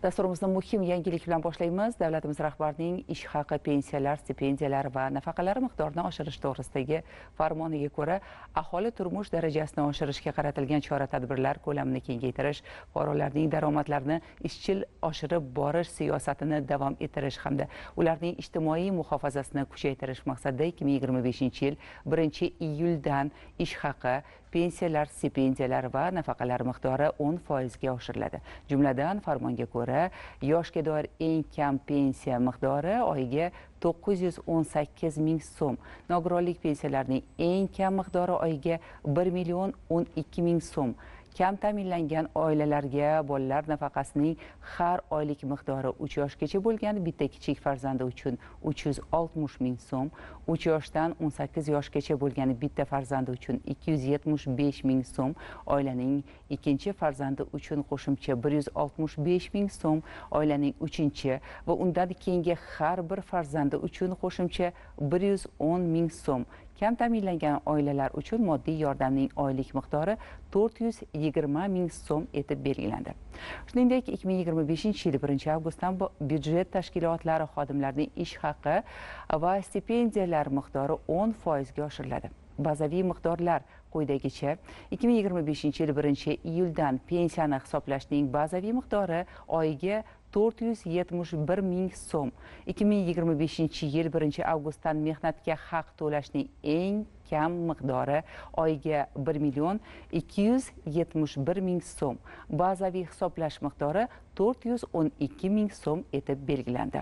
Dasturimizni muhim yangilik bilan boshlaymiz. Davlatimiz rahbarining ish haqi, pensiyalar, stipendiyalar va nafaqalar miqdorini oshirish to'g'risidagi farmoniga ko'ra, aholi turmush darajasini oshirishga qaratilgan chora-tadbirlar ko'lamini kengaytirish, fuqarolarning daromadlarini izchil oshirib borish siyosatini davom ettirish hamda ularning ijtimoiy muhofazasini kuchaytirish maqsadida 2025-yil 1-iyuldan ish haqi, pensiyalar, stipendiyalar va nafaqalar miqdori 10% ga oshiriladi. Jumladan, farmonga ko'ra, yoshga doir eng kam pensiya miqdori oyiga 918 ming so'm, nogironlik pensiyalarining eng kam miqdori oyiga 1,12 million so'm, kam ta'minlangan oilalarga bolalar nafaqasining har oylik miqdori 3 yoshgacha bo'lgan bitta kichik farzandi uchun 360 ming so'm, 3 yoshdan 18 yoshgacha bo'lgan bitta farzandi uchun 275 ming so'm, oilaning ikkinchi farzandi uchun qo'shimcha 165 ming so'm, oilaning uchinchi va undan keyingi har bir farzandi uchun qo'shimcha 110 ming so'm, kam ta'minlangan oilalar uchun moddiy yordamning oylik miqdori 420 ming so'm etib belgilandi. Shuningdek, 2025-yil 1-avgustdan byudjet tashkilotlari xodimlarining ish haqi va stipendiyalar miqdori 10% ga oshiriladi. Bazaviy miqdorlar quyidagicha: 2025-yil 1-iyuldan pensiyani hisoblashning bazaviy miqdori oyiga 471 ming so'm, 2025-yil 1-avgustdan mehnatga haq to'lashning eng kam miqdori oyiga 1,271 ming so'm, bazaviy hisoblash miqdori 412 ming so'm etib belgilandi.